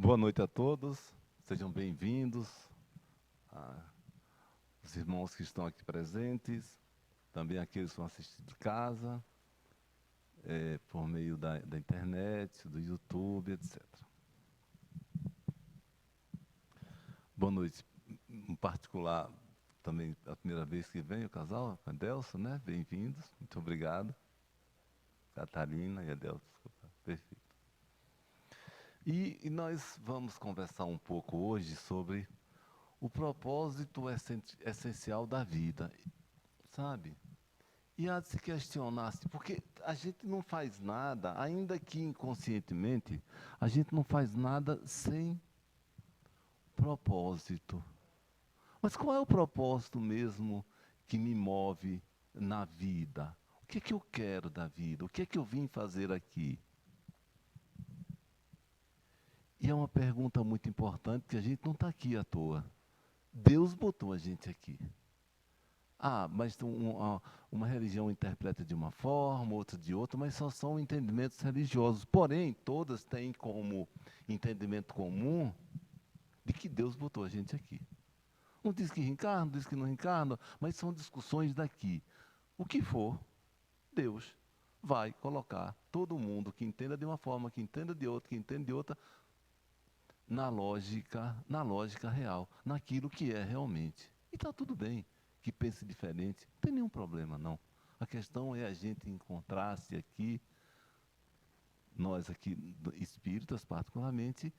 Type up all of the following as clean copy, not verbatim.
Boa noite a todos, sejam bem-vindos, os irmãos que estão aqui presentes, também aqueles que vão assistir de casa, por meio da internet, do YouTube, etc. Boa noite, em particular, também a primeira vez que vem o casal, a Adelson, né? Bem-vindos, muito obrigado. Catarina e Adelson, desculpa, perfeito. E nós vamos conversar um pouco hoje sobre o propósito essencial da vida, sabe? E há de se questionar, porque a gente não faz nada, ainda que inconscientemente, a gente não faz nada sem propósito. Mas qual é o propósito mesmo que me move na vida? O que é que eu quero da vida? O que é que eu vim fazer aqui? E é uma pergunta muito importante, que a gente não está aqui à toa. Deus botou a gente aqui. Mas uma religião interpreta de uma forma, outra de outra, mas só são entendimentos religiosos. Porém, todas têm como entendimento comum de que Deus botou a gente aqui. Um diz que reencarna, um diz que não reencarna, mas são discussões daqui. O que for, Deus vai colocar todo mundo que entenda de uma forma, que entenda de outra, que entenda de outra, na lógica real, naquilo que é realmente. E está tudo bem que pense diferente, não tem nenhum problema não. A questão é a gente encontrar-se aqui, nós aqui espíritas particularmente,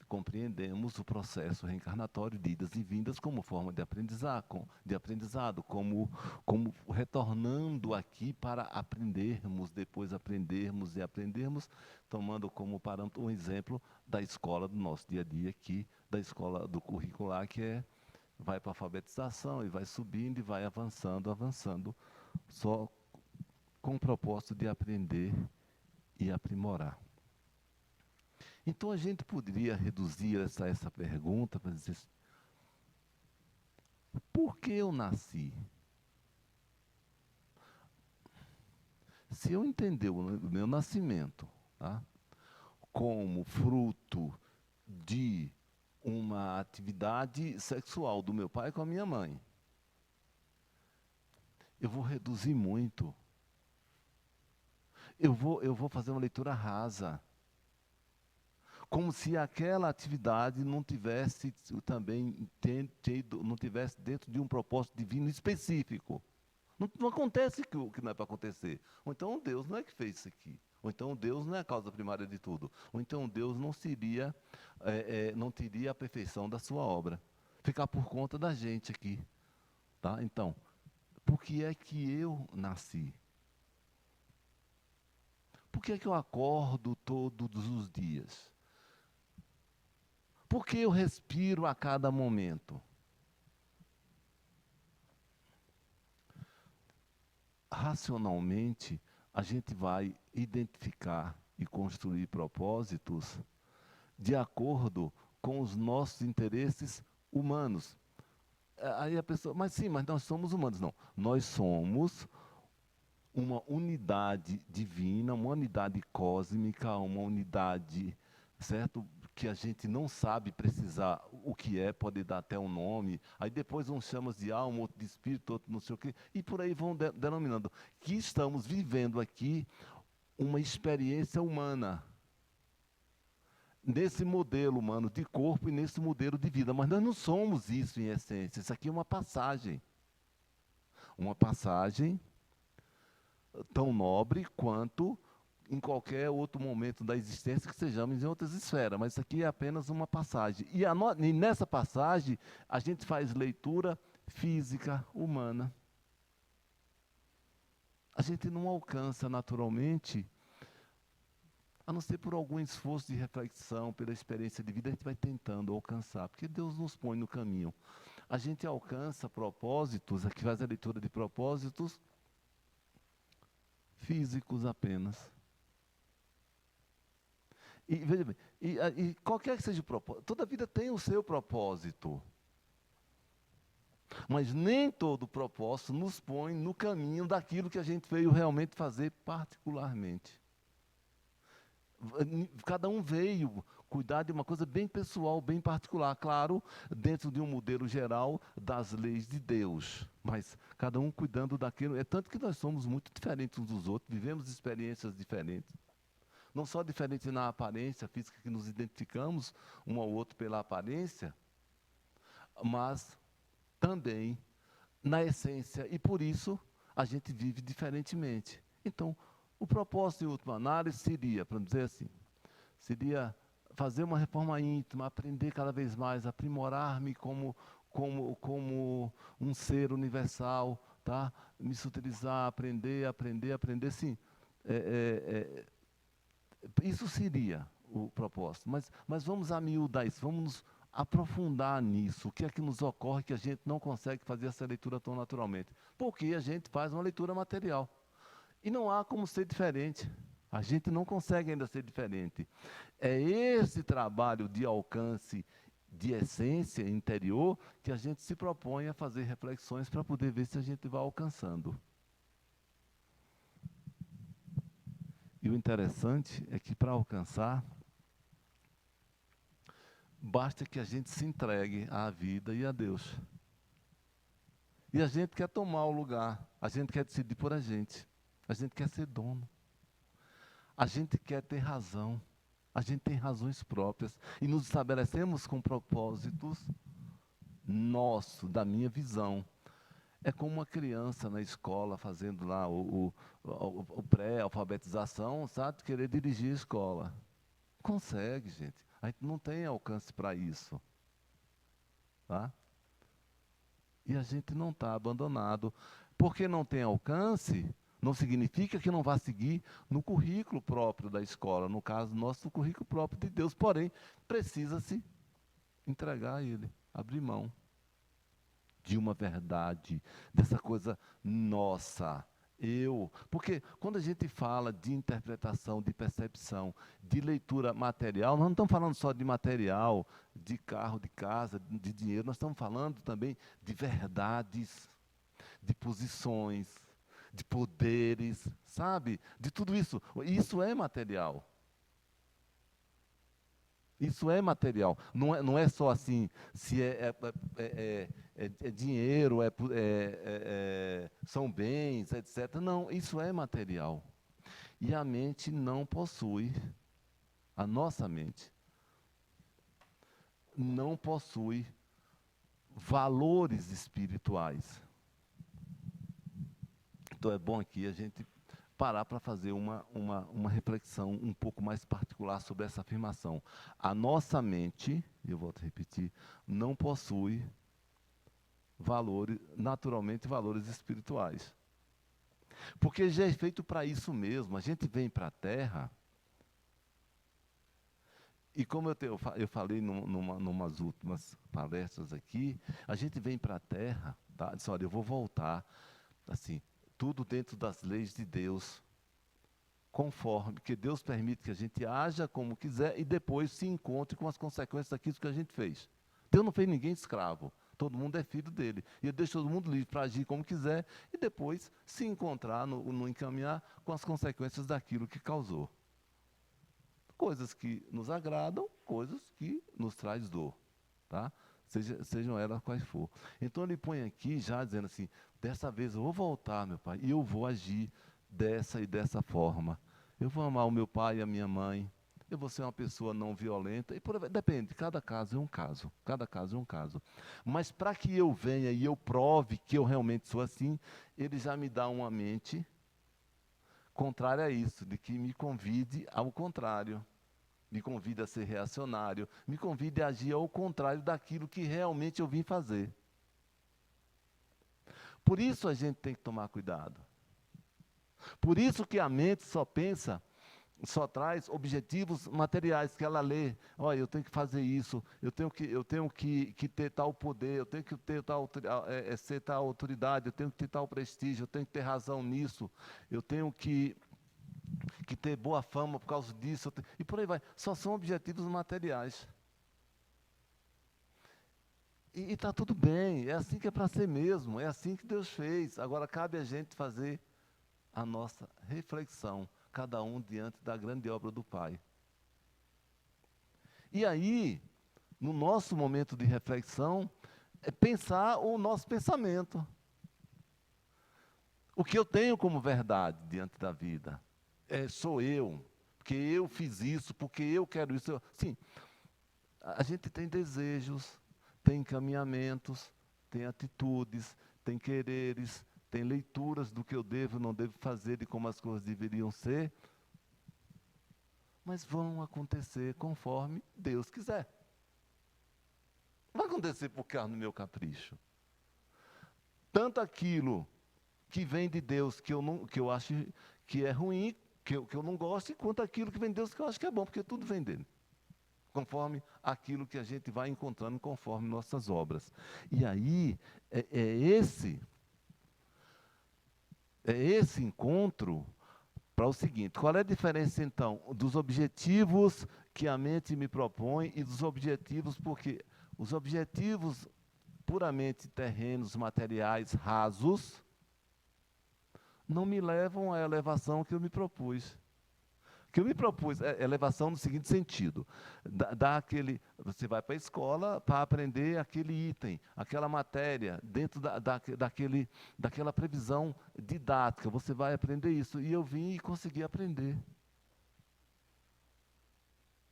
compreendemos o processo reencarnatório de idas e vindas como forma de aprendizado, como retornando aqui para aprendermos, depois aprendermos e aprendermos, tomando como parâmetro um exemplo da escola do nosso dia a dia aqui, da escola do curricular, vai para a alfabetização e vai subindo e vai avançando, avançando, só com o propósito de aprender e aprimorar. Então a gente poderia reduzir essa pergunta para dizer: por que eu nasci? Se eu entender o meu nascimento, tá, como fruto de uma atividade sexual do meu pai com a minha mãe, eu vou reduzir muito. Eu vou fazer uma leitura rasa. Como se aquela atividade não tivesse também não tivesse dentro de um propósito divino específico. Não acontece o que não é para acontecer. Ou então Deus não é que fez isso aqui. Ou então Deus não é a causa primária de tudo. Ou então Deus não teria a perfeição da sua obra. Ficar por conta da gente aqui. Tá? Então, por que é que eu nasci? Por que é que eu acordo todos os dias? Por que eu respiro a cada momento? Racionalmente, a gente vai identificar e construir propósitos de acordo com os nossos interesses humanos. Aí a pessoa, mas sim, mas nós somos humanos. Não, nós somos uma unidade divina, uma unidade cósmica, uma unidade, certo? Que a gente não sabe precisar o que é, pode dar até um nome, aí depois uns chamam de alma, outro de espírito, outro não sei o quê, e por aí vão denominando. Que estamos vivendo aqui uma experiência humana, nesse modelo humano de corpo e nesse modelo de vida, mas nós não somos isso em essência, isso aqui é uma passagem tão nobre quanto em qualquer outro momento da existência que sejamos em outras esferas, mas isso aqui é apenas uma passagem. E nessa passagem, a gente faz leitura física, humana. A gente não alcança naturalmente, a não ser por algum esforço de reflexão, pela experiência de vida, a gente vai tentando alcançar, porque Deus nos põe no caminho. A gente alcança propósitos, aqui faz a leitura de propósitos físicos apenas. E veja bem, e qualquer que seja o propósito, toda vida tem o seu propósito. Mas nem todo propósito nos põe no caminho daquilo que a gente veio realmente fazer particularmente. Cada um veio cuidar de uma coisa bem pessoal, bem particular, claro, dentro de um modelo geral das leis de Deus, mas cada um cuidando daquilo. É tanto que nós somos muito diferentes uns dos outros, vivemos experiências diferentes. Não só diferentes na aparência física, que nos identificamos um ao outro pela aparência, mas também na essência, e por isso a gente vive diferentemente. Então, o propósito, em última análise, seria, para dizer assim, seria fazer uma reforma íntima, aprender cada vez mais, aprimorar-me como um ser universal, tá? Me sutilizar, aprender, sim. Isso seria o propósito. Mas vamos amiudar isso, vamos nos aprofundar nisso. O que é que nos ocorre que a gente não consegue fazer essa leitura tão naturalmente? Porque a gente faz uma leitura material. E não há como ser diferente. A gente não consegue ainda ser diferente. É esse trabalho de alcance, de essência interior, que a gente se propõe a fazer reflexões para poder ver se a gente vai alcançando. E o interessante é que para alcançar, basta que a gente se entregue à vida e a Deus. E a gente quer tomar o lugar, a gente quer decidir por a gente quer ser dono. A gente quer ter razão, a gente tem razões próprias e nos estabelecemos com propósitos nossos, da minha visão. É como uma criança na escola fazendo lá o pré-alfabetização, sabe? Querer dirigir a escola. Consegue, gente. A gente não tem alcance para isso. Tá? E a gente não está abandonado. Porque não tem alcance, não significa que não vá seguir no currículo próprio da escola. No caso, nosso currículo próprio de Deus. Porém, precisa-se entregar a Ele, abrir mão de uma verdade, dessa coisa nossa, porque quando a gente fala de interpretação, de percepção, de leitura material, nós não estamos falando só de material, de carro, de casa, de dinheiro, nós estamos falando também de verdades, de posições, de poderes, sabe? De tudo isso. Isso é material. Isso é material. Não é só assim, se é dinheiro, são bens, etc. Não, isso é material. E a mente não possui, a nossa mente, não possui valores espirituais. Então é bom aqui a gente parar para fazer uma reflexão um pouco mais particular sobre essa afirmação. A nossa mente, eu volto a repetir, não possui valores, naturalmente valores espirituais. Porque já é feito para isso mesmo. A gente vem para a Terra, e como eu falei numas últimas palestras aqui, a gente vem para a Terra, tá? Disse, olha, eu vou voltar, assim, tudo dentro das leis de Deus, conforme, que Deus permite que a gente haja como quiser e depois se encontre com as consequências daquilo que a gente fez. Deus não fez ninguém escravo, todo mundo é filho dele. E Ele deixa todo mundo livre para agir como quiser e depois se encontrar, no encaminhar com as consequências daquilo que causou. Coisas que nos agradam, coisas que nos traz dor, tá? Sejam elas quais for. Então ele põe aqui já dizendo assim, dessa vez eu vou voltar, meu pai, e eu vou agir dessa e dessa forma. Eu vou amar o meu pai e a minha mãe, eu vou ser uma pessoa não violenta, depende, cada caso é um caso, cada caso é um caso. Mas para que eu venha e eu prove que eu realmente sou assim, ele já me dá uma mente contrária a isso, de que me convide ao contrário. Me convide a ser reacionário, me convide a agir ao contrário daquilo que realmente eu vim fazer. Por isso a gente tem que tomar cuidado. Por isso que a mente só pensa, só traz objetivos materiais, que ela lê, olha, eu tenho que fazer isso, eu tenho que ter tal poder, eu tenho que ter ser tal autoridade, eu tenho que ter tal prestígio, eu tenho que ter razão nisso, eu tenho que ter boa fama por causa disso, e por aí vai. Só são objetivos materiais. E está tudo bem, é assim que é para ser mesmo, é assim que Deus fez. Agora cabe a gente fazer a nossa reflexão, cada um diante da grande obra do Pai. E aí, no nosso momento de reflexão, é pensar o nosso pensamento. O que eu tenho como verdade diante da vida? Sou eu, porque eu fiz isso, porque eu quero isso. Sim, a gente tem desejos, tem encaminhamentos, tem atitudes, tem quereres, tem leituras do que eu devo e não devo fazer e como as coisas deveriam ser, mas vão acontecer conforme Deus quiser. Não vai acontecer por causa do meu capricho. Tanto aquilo que vem de Deus que eu acho que é ruim, que eu não gosto, quanto aquilo que vem de Deus que eu acho que é bom, porque tudo vem dele. Conforme aquilo que a gente vai encontrando, conforme nossas obras. E aí, esse encontro para o seguinte: qual é a diferença, então, dos objetivos que a mente me propõe e dos objetivos, porque os objetivos puramente terrenos, materiais, rasos, não me levam à elevação que eu me propus. Que eu me propus elevação no seguinte sentido: você vai para a escola para aprender aquele item, aquela matéria, dentro daquela previsão didática, você vai aprender isso. E eu vim e consegui aprender.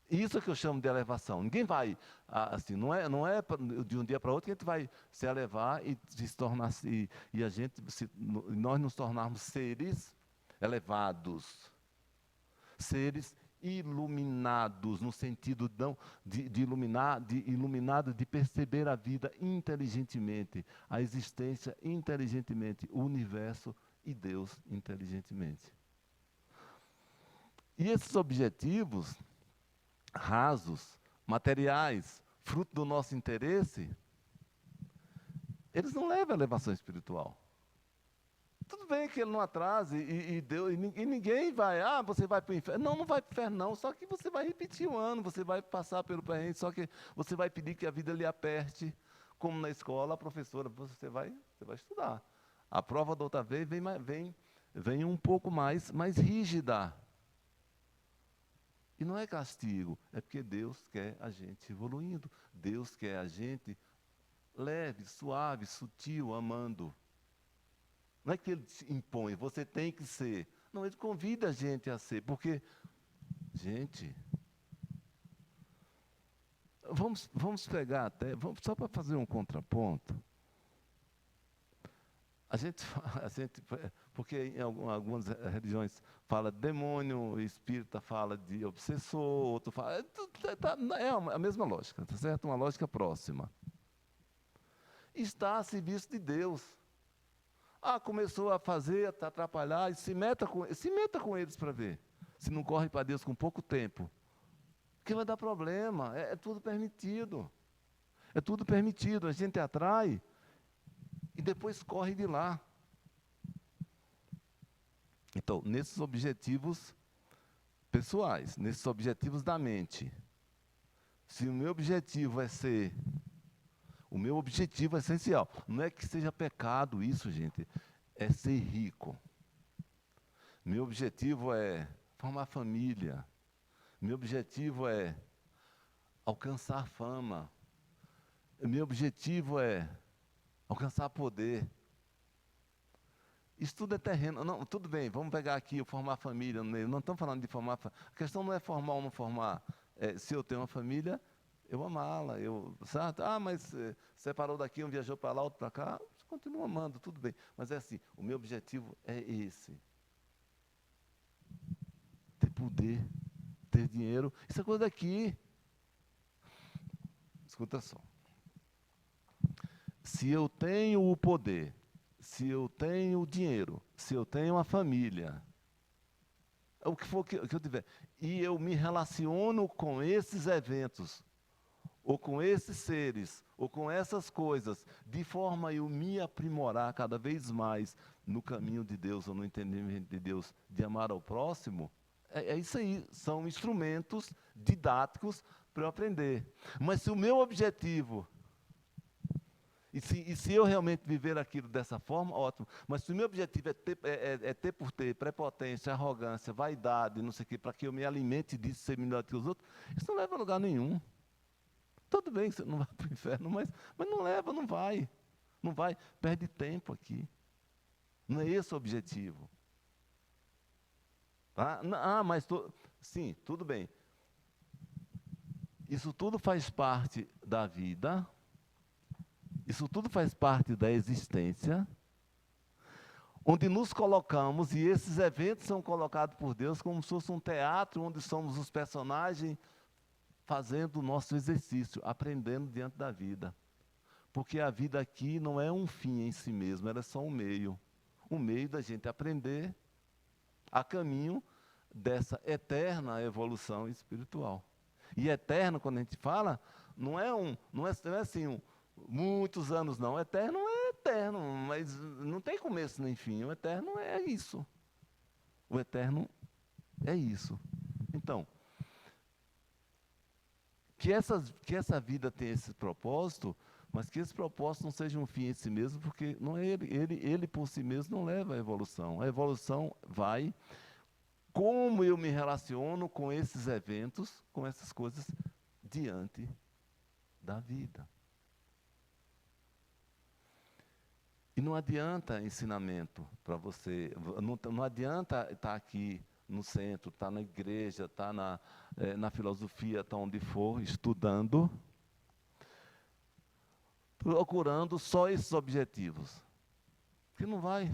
Isso é que eu chamo de elevação. Ninguém vai, assim, não é de um dia para outro que a gente vai se elevar e se tornar, e nós nos tornarmos seres elevados. Seres iluminados, no sentido de iluminado, de perceber a vida inteligentemente, a existência inteligentemente, o universo e Deus inteligentemente. E esses objetivos rasos, materiais, fruto do nosso interesse, eles não levam à elevação espiritual. Tudo bem que ele não atrase e ninguém vai, você vai para o inferno. Não, não vai para o inferno não, só que você vai repetir o ano, você vai passar pelo perrengue, só que você vai pedir que a vida lhe aperte, como na escola, a professora, você vai estudar. A prova da outra vez vem um pouco mais rígida. E não é castigo, é porque Deus quer a gente evoluindo. Deus quer a gente leve, suave, sutil, amando. Não é que ele te impõe, você tem que ser. Não, ele convida a gente a ser, porque, gente, vamos pegar até, só para fazer um contraponto. Porque em algumas religiões fala demônio, espírita fala de obsessor, outro fala. É a mesma lógica, tá certo? Uma lógica próxima. Está a serviço de Deus. Começou a fazer, a atrapalhar, e se meta com eles para ver. Se não corre para Deus com pouco tempo. Porque vai dar problema, é tudo permitido. É tudo permitido, a gente atrai e depois corre de lá. Então, nesses objetivos pessoais, nesses objetivos da mente, se o meu objetivo é ser, o meu objetivo é essencial, não é que seja pecado isso, gente, é ser rico. Meu objetivo é formar família, meu objetivo é alcançar fama, meu objetivo é alcançar poder. Isso tudo é terreno. Não, tudo bem, vamos pegar aqui, formar família. Não estamos falando de formar família. A questão não é formar ou não formar. Se eu tenho uma família, eu amá-la. Mas separou daqui, um viajou para lá, outro para cá. Você continua amando, tudo bem. Mas é assim, o meu objetivo é esse. Ter poder, ter dinheiro. Isso é coisa daqui. Escuta só. Se eu tenho o poder, se eu tenho dinheiro, se eu tenho uma família, o que for que eu tiver, e eu me relaciono com esses eventos, ou com esses seres, ou com essas coisas, de forma a eu me aprimorar cada vez mais no caminho de Deus, ou no entendimento de Deus, de amar ao próximo, é isso aí, são instrumentos didáticos para eu aprender. Mas se o meu objetivo... E se eu realmente viver aquilo dessa forma, ótimo. Mas se o meu objetivo é ter por ter prepotência, arrogância, vaidade, não sei o quê, para que eu me alimente disso, ser melhor que os outros, isso não leva a lugar nenhum. Tudo bem que você não vai para o inferno, mas não leva, não vai. Não vai, perde tempo aqui. Não é esse o objetivo. Tá? Sim, tudo bem. Isso tudo faz parte da vida, isso tudo faz parte da existência, onde nos colocamos, e esses eventos são colocados por Deus como se fosse um teatro, onde somos os personagens fazendo o nosso exercício, aprendendo diante da vida. Porque a vida aqui não é um fim em si mesmo, ela é só um meio da gente aprender a caminho dessa eterna evolução espiritual. E eterno, quando a gente fala, não é assim, muitos anos não. Eterno é eterno, mas não tem começo nem fim. O eterno é isso. O eterno é isso. Então, que essa vida tenha esse propósito, mas que esse propósito não seja um fim em si mesmo, porque não é ele por si mesmo não leva à evolução. A evolução vai como eu me relaciono com esses eventos, com essas coisas, diante da vida. E não adianta ensinamento para você, não adianta estar aqui no centro, estar na igreja, estar na filosofia, estar onde for, estudando, procurando só esses objetivos. Que não vai.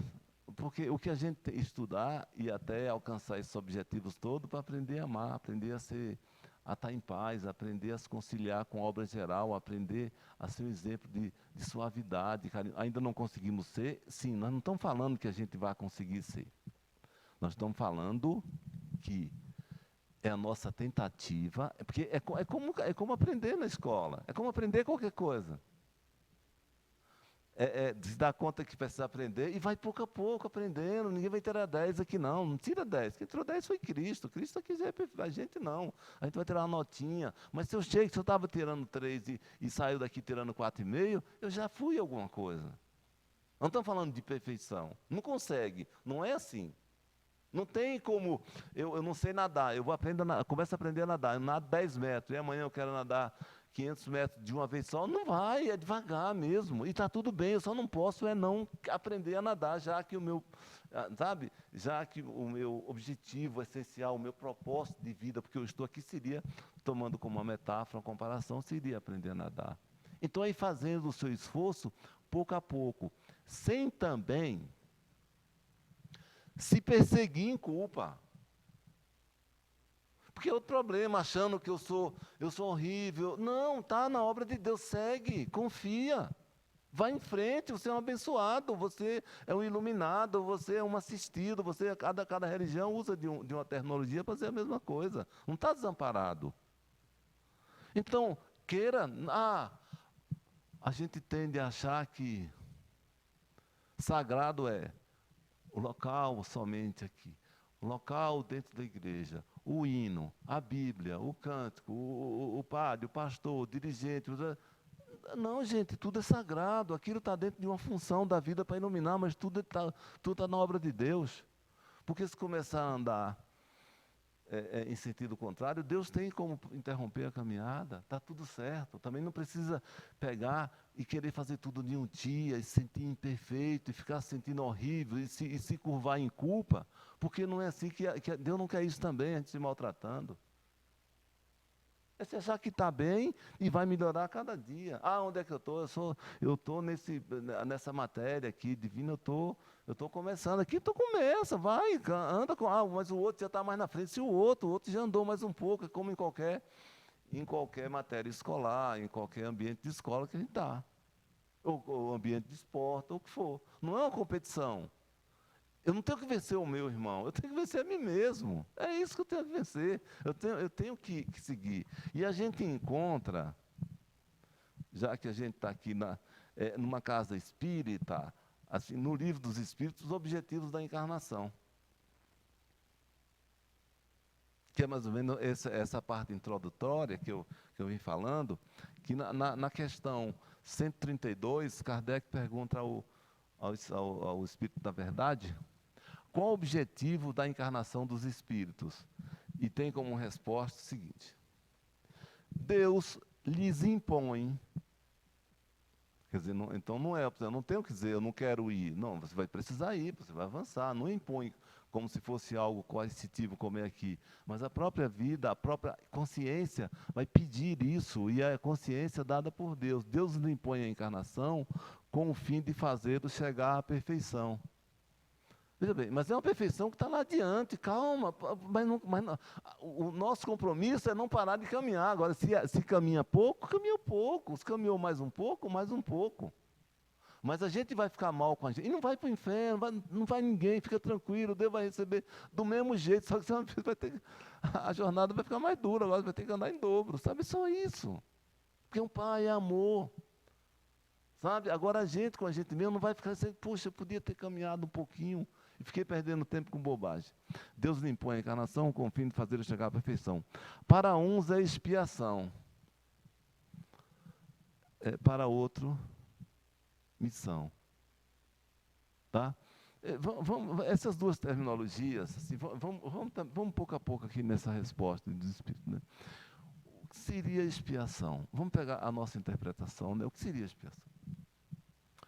Porque o que a gente tem que estudar e até alcançar esses objetivos todos para aprender a amar, aprender a estar em paz, aprender a se conciliar com a obra geral, aprender a ser um exemplo de suavidade, carinho. Ainda não conseguimos ser? Sim, nós não estamos falando que a gente vai conseguir ser. Nós estamos falando que é a nossa tentativa, porque é como aprender na escola, é como aprender qualquer coisa. Se dá conta que precisa aprender e vai pouco a pouco aprendendo. Ninguém vai tirar 10 aqui, não. Não tira 10. Quem tirou 10 foi Cristo. Cristo quiser, a gente não. A gente vai tirar uma notinha. Mas se eu estava tirando 3 e saiu daqui tirando 4,5, eu já fui alguma coisa. Não estamos falando de perfeição. Não consegue. Não é assim. Não tem como, eu não sei nadar, começo a aprender a nadar, eu nado 10 metros, e amanhã eu quero nadar 500 metros de uma vez só, não vai, é devagar mesmo, e está tudo bem, eu só não posso não aprender a nadar, já que já que o meu objetivo essencial, o meu propósito de vida, porque eu estou aqui, seria, tomando como uma metáfora, uma comparação, seria aprender a nadar. Então, aí fazendo o seu esforço, pouco a pouco, sem também se perseguir em culpa. Porque é outro problema, achando que eu sou horrível. Não, está na obra de Deus, segue, confia. Vai em frente, você é um abençoado, você é um iluminado, você é um assistido, cada religião usa de uma tecnologia para fazer a mesma coisa. Não está desamparado. Então, a gente tende a achar que sagrado é o local somente aqui, o local dentro da igreja, o hino, a Bíblia, o cântico, o padre, o pastor, o dirigente. Não, gente, tudo é sagrado, aquilo está dentro de uma função da vida para iluminar, mas tudo tá na obra de Deus. Porque se começar a andar em sentido contrário, Deus tem como interromper a caminhada, está tudo certo. Também não precisa pegar e querer fazer tudo de um dia, e se sentir imperfeito, e ficar se sentindo horrível, e se curvar em culpa, porque não é assim que Deus não quer isso também, a gente se maltratando. É você achar que está bem e vai melhorar a cada dia. Onde é que eu estou? Eu estou nessa matéria aqui, divina, eu estou começando aqui, tu começa, vai, anda com, mas o outro já está mais na frente. Se o outro já andou mais um pouco, é como em qualquer matéria escolar, em qualquer ambiente de escola que a gente está. Ou ambiente de esporte, ou o que for. Não é uma competição. Eu não tenho que vencer o meu irmão, eu tenho que vencer a mim mesmo. É isso que eu tenho que vencer. Eu tenho que seguir. E a gente encontra, já que a gente está aqui numa casa espírita, assim, no livro dos Espíritos, os objetivos da encarnação. Que é mais ou menos essa parte introdutória que eu vim falando, que na questão 132, Kardec pergunta ao Espírito da Verdade, qual o objetivo da encarnação dos espíritos? E tem como resposta o seguinte: Deus lhes impõe. Quer dizer, então não é, eu não tenho que dizer, eu não quero ir. Não, você vai precisar ir, você vai avançar. Não impõe como se fosse algo coercitivo, como é aqui. Mas a própria vida, a própria consciência vai pedir isso, e a consciência dada por Deus. Deus lhe impõe a encarnação com o fim de fazê-lo chegar à perfeição. Veja bem, mas é uma perfeição que está lá adiante, calma, o nosso compromisso é não parar de caminhar. Agora, se caminha pouco, caminhou pouco. Se caminhou mais um pouco, mais um pouco. Mas a gente vai ficar mal com a gente. E não vai para o inferno, não vai ninguém, fica tranquilo, Deus vai receber do mesmo jeito, só que você vai ter, a jornada vai ficar mais dura, agora vai ter que andar em dobro, sabe? Só isso. Porque um pai é amor. Sabe? Agora a gente, com a gente mesmo, não vai ficar assim, poxa, eu podia ter caminhado um pouquinho e fiquei perdendo tempo com bobagem. Deus lhe impõe a encarnação com o fim de fazer chegar à perfeição. Para uns é expiação, para outro, missão. Tá? Essas duas terminologias, assim, vamos pouco a pouco aqui nessa resposta do Espírito. Né? O que seria expiação? Vamos pegar a nossa interpretação, né? O que seria expiação?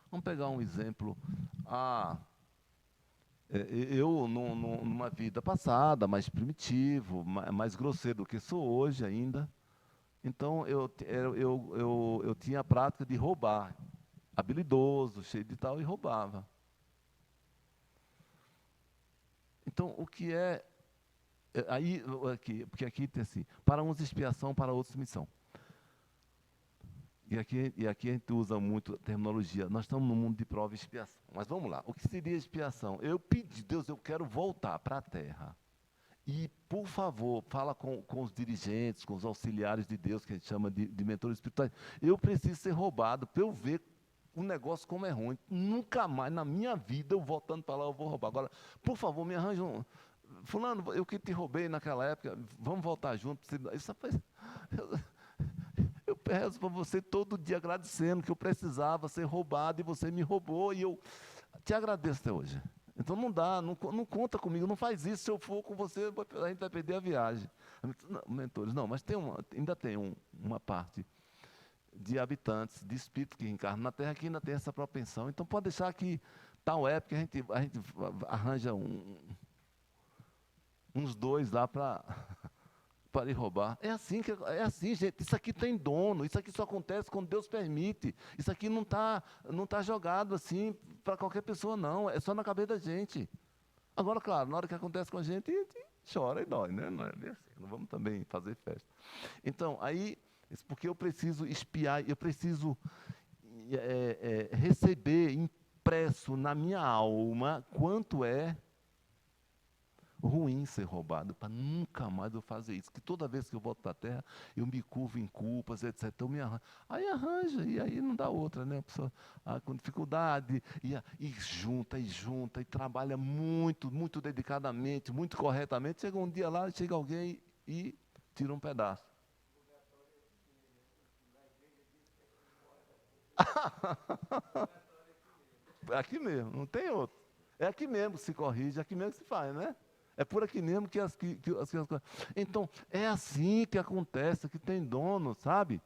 Vamos pegar um exemplo. Eu, numa vida passada, mais primitivo, mais grosseiro do que sou hoje ainda, então eu tinha a prática de roubar, habilidoso, cheio de tal, e roubava. Então, o que porque aqui tem assim, para uns expiação, para outros missão. E aqui a gente usa muito a terminologia. Nós estamos no mundo de prova e expiação. Mas vamos lá. O que seria expiação? Eu pedi, Deus, eu quero voltar para a terra. E, por favor, fala com os dirigentes, com os auxiliares de Deus, que a gente chama de mentores espirituais. Eu preciso ser roubado para eu ver o negócio como é ruim. Nunca mais na minha vida, eu voltando para lá, eu vou roubar. Agora, por favor, me arranje um. Fulano, eu que te roubei naquela época, vamos voltar juntos. Isso faz. Eu peço para você todo dia agradecendo que eu precisava ser roubado e você me roubou e eu te agradeço até hoje. Então não dá, não conta comigo, não faz isso. Se eu for com você, a gente vai perder a viagem. Não, mentores, não, mas ainda tem uma parte de habitantes, de espíritos que encarnam na Terra que ainda tem essa propensão. Então pode deixar que tal época a gente arranja uns dois lá para lhe roubar. É assim, gente. Isso aqui tem dono. Isso aqui só acontece quando Deus permite. Isso aqui não tá jogado assim para qualquer pessoa, não. É só na cabeça da gente. Agora, claro, na hora que acontece com a gente chora e dói, né? Não é bem assim. Não vamos também fazer festa. Então, aí, porque eu preciso espiar, eu preciso receber impresso na minha alma quanto é ruim ser roubado, para nunca mais eu fazer isso. Que toda vez que eu volto para a terra, eu me curvo em culpas, etc. Então, aí arranja, e aí não dá outra, né? A pessoa com dificuldade, e junta, e trabalha muito, muito dedicadamente, muito corretamente. Chega um dia lá, chega alguém e tira um pedaço. É aqui mesmo, não tem outro. É aqui mesmo que se corrige, é aqui mesmo que se faz, né? É por aqui mesmo que as coisas. Então, é assim que acontece, que tem dono, sabe?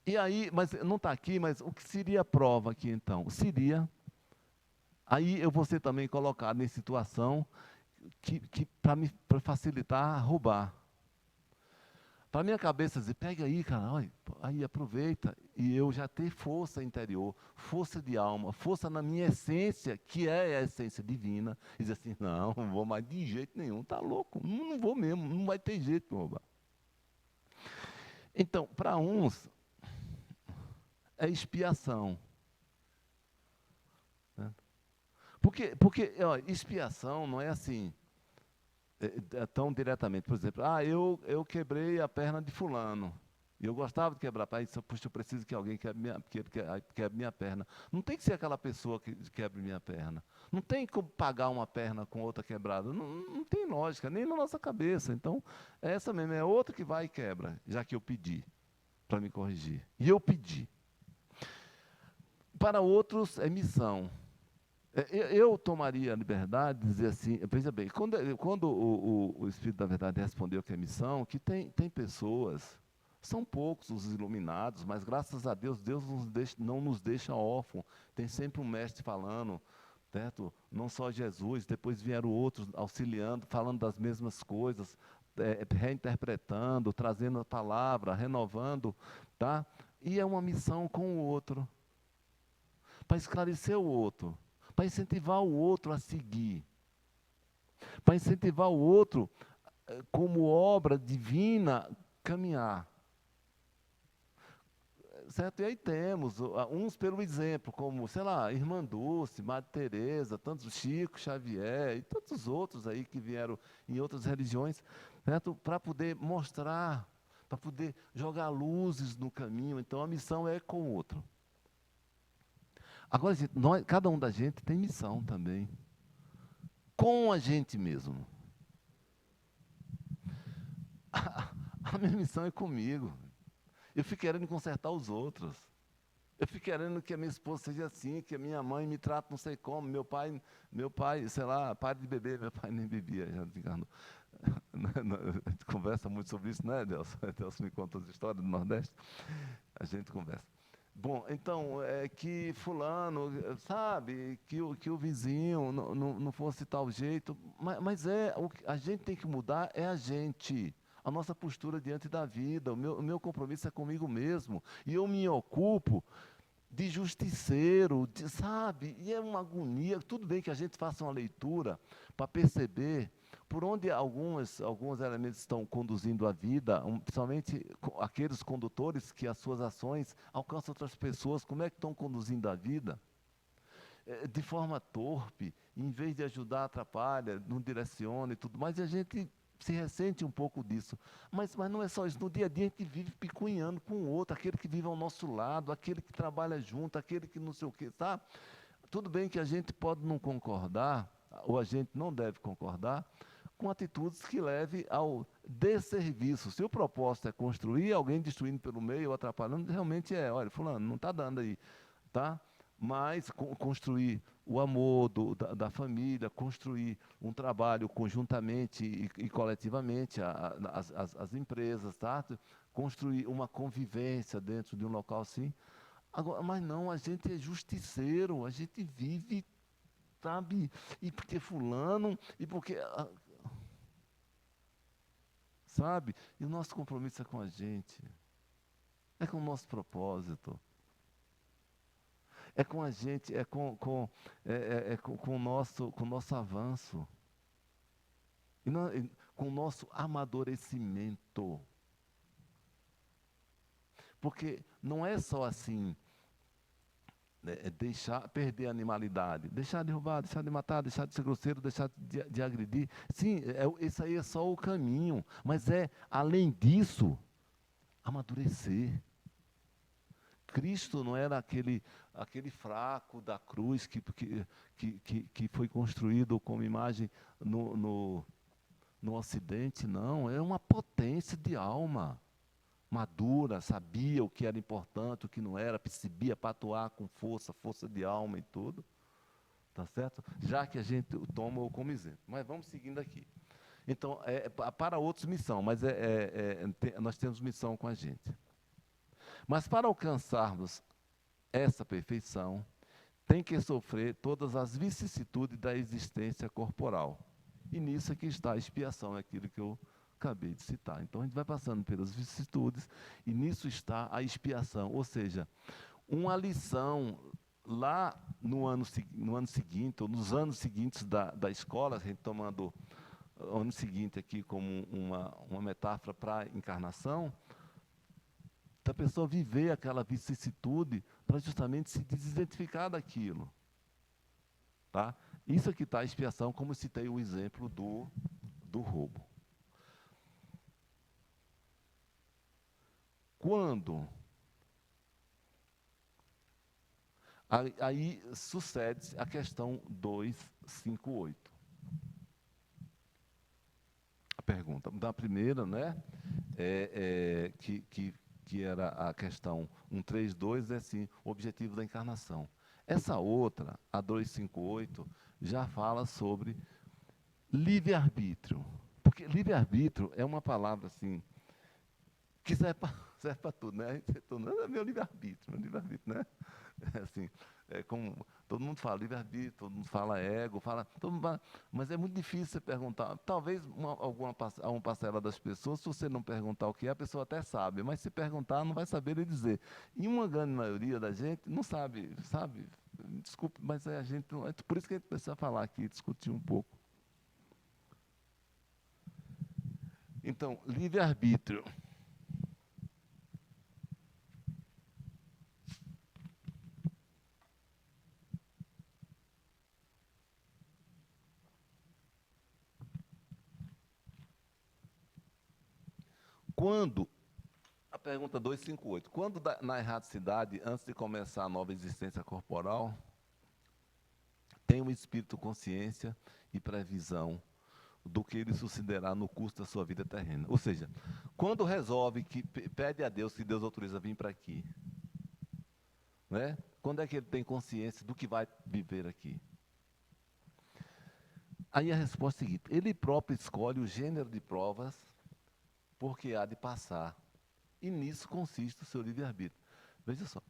E aí, mas não está aqui, mas o que seria a prova aqui então? Seria, aí eu vou ser também colocado em situação que para facilitar roubar. Para minha cabeça dizer, pega aí, cara, olha, aí aproveita, e eu já ter força interior, força de alma, força na minha essência, que é a essência divina, e dizer assim, não vou mais de jeito nenhum, tá louco, não vou mesmo, não vai ter jeito de roubar. Então, para uns, é expiação. Né? Porque ó, expiação não é assim, tão diretamente. Por exemplo, eu quebrei a perna de fulano. E eu gostava de quebrar a perna. Puxa, eu preciso que alguém quebre minha perna. Não tem que ser aquela pessoa que quebre minha perna. Não tem como pagar uma perna com outra quebrada. Não tem lógica, nem na nossa cabeça. Então, é essa mesmo, é outra que vai e quebra, já que eu pedi para me corrigir. E eu pedi. Para outros, é missão. Eu tomaria a liberdade de dizer assim, veja bem, quando o Espírito da Verdade respondeu que é missão, que tem pessoas, São poucos os iluminados, mas graças a Deus, Deus não nos deixa órfãos. Tem sempre um mestre falando, certo? Não só Jesus, depois vieram outros auxiliando, falando das mesmas coisas, reinterpretando, trazendo a palavra, renovando, tá? E é uma missão com o outro, para esclarecer o outro, para incentivar o outro a seguir, para incentivar o outro, como obra divina, caminhar. Certo? E aí temos uns pelo exemplo, como, sei lá, Irmã Dulce, Madre Teresa, tantos Chico Xavier e tantos outros aí que vieram em outras religiões, certo? Para poder mostrar, para poder jogar luzes no caminho. Então a missão é com o outro. Agora, gente, cada um da gente tem missão também, com a gente mesmo. A minha missão é comigo. Eu fico querendo consertar os outros. Eu fico querendo que a minha esposa seja assim, que a minha mãe me trate não sei como, meu pai, sei lá, pare de beber, meu pai nem bebia, já desencarnou. A gente conversa muito sobre isso, né, Delcio? Delcio me conta as histórias do Nordeste, a gente conversa. Bom, então, é que fulano, sabe, que o vizinho não fosse tal jeito, mas a gente tem que mudar, é a gente. A nossa postura diante da vida, o meu compromisso é comigo mesmo. E eu me ocupo de justiceiro, sabe? E é uma agonia. Tudo bem que a gente faça uma leitura para perceber por onde alguns elementos estão conduzindo a vida, principalmente aqueles condutores que as suas ações alcançam outras pessoas, como é que estão conduzindo a vida? De forma torpe, em vez de ajudar, atrapalha, não direciona e tudo mais, e a gente se ressente um pouco disso. Mas não é só isso. No dia a dia a gente vive picunhando com o outro, aquele que vive ao nosso lado, aquele que trabalha junto, aquele que não sei o quê, tá? Tudo bem que a gente pode não concordar, ou a gente não deve concordar, com atitudes que levem ao desserviço. Se o propósito é construir, alguém destruindo pelo meio ou atrapalhando, realmente olha, fulano, não está dando aí, tá? Mas construir o amor da família, construir um trabalho conjuntamente e coletivamente, as empresas, tá? Construir uma convivência dentro de um local assim. Agora, mas não, a gente é justiceiro, a gente vive, sabe? E porque fulano, e porque, sabe? E o nosso compromisso é com a gente, é com o nosso propósito. É com a gente, com o nosso avanço. Com o nosso amadurecimento. Porque não é só assim, perder a animalidade, deixar de roubar, deixar de matar, deixar de ser grosseiro, deixar de agredir. Sim, esse aí é só o caminho. Mas além disso, amadurecer. Cristo não era aquele fraco da cruz que foi construído como imagem no Ocidente, não. É uma potência de alma. Madura, sabia o que era importante, o que não era, percebia para atuar com força de alma e tudo. Tá certo? Já que a gente toma-o como exemplo. Mas vamos seguindo aqui. Então, para outros missão, mas nós temos missão com a gente. Mas para alcançarmos essa perfeição, tem que sofrer todas as vicissitudes da existência corporal. E nisso é que está a expiação, é aquilo que eu acabei de citar. Então a gente vai passando pelas vicissitudes e nisso está a expiação, ou seja, uma lição lá no ano seguinte, ou nos anos seguintes da escola, a gente tomando o ano seguinte aqui como uma metáfora para a encarnação, da pessoa viver aquela vicissitude para justamente se desidentificar daquilo. Tá? Isso aqui está a expiação, como citei o exemplo do roubo. Quando aí sucede a questão 258. A pergunta da primeira, né, que era a questão 132, é assim, o objetivo da encarnação. Essa outra, a 258, já fala sobre livre-arbítrio. Porque livre-arbítrio é uma palavra assim que serve para tudo, né? A gente, é meu livre-arbítrio, né? É assim, é como todo mundo fala livre-arbítrio, todo mundo fala ego, todo mundo fala, mas é muito difícil você perguntar. Talvez a uma parcela das pessoas, se você não perguntar o que é, a pessoa até sabe, mas se perguntar, não vai saber lhe dizer. E uma grande maioria da gente não sabe, sabe? Desculpe, mas a gente, é por isso que a gente precisa falar aqui, discutir um pouco. Então, livre-arbítrio. Quando, a pergunta 258, quando na erraticidade, antes de começar a nova existência corporal, tem o espírito consciência e previsão do que ele sucederá no curso da sua vida terrena. Ou seja, quando resolve que pede a Deus que Deus autoriza vir para aqui, né? Quando é que ele tem consciência do que vai viver aqui? Aí a resposta é a seguinte: ele próprio escolhe o gênero de provas porque há de passar. E nisso consiste o seu livre-arbítrio. Veja só,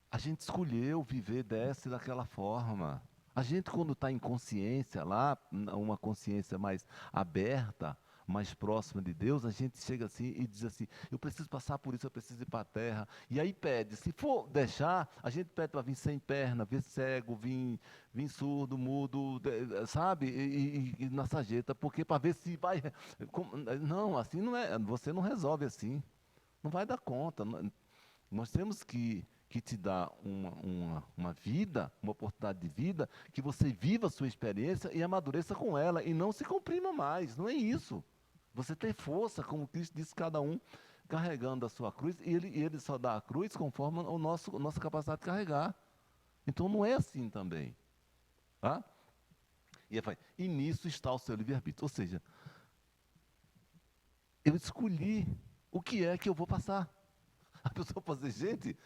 a gente escolheu viver dessa e daquela forma. A gente, quando está em consciência lá, uma consciência mais aberta, mais próxima de Deus, a gente chega assim e diz assim: eu preciso passar por isso, eu preciso ir para a terra. E aí pede, se for deixar, a gente pede para vir sem perna, vir cego, vir surdo, mudo, sabe? E na sarjeta, porque para ver se vai. Não, assim não é, você não resolve assim. Não vai dar conta. Nós temos que te dar uma vida, uma oportunidade de vida, que você viva a sua experiência e amadureça com ela, e não se comprima mais. Não é isso. Você tem força, como Cristo disse, cada um carregando a sua cruz, e ele só dá a cruz conforme a nossa capacidade de carregar. Então não é assim também. Tá? E nisso está o seu livre-arbítrio. Ou seja, eu escolhi o que é que eu vou passar. A pessoa pode dizer, gente,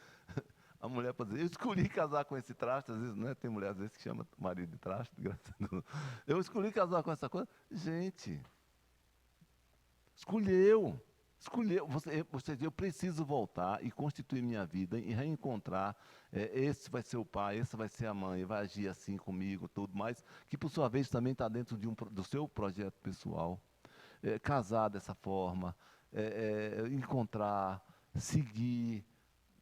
a mulher pode dizer, eu escolhi casar com esse traste, às vezes, né? Tem mulher às vezes que chama marido de traste, graças a Deus. Eu escolhi casar com essa coisa. Gente, escolheu. Escolheu. Eu preciso voltar e constituir minha vida e reencontrar. Esse vai ser o pai, esse vai ser a mãe, vai agir assim comigo, tudo mais, que por sua vez também está dentro do seu projeto pessoal. Casar dessa forma, encontrar, seguir,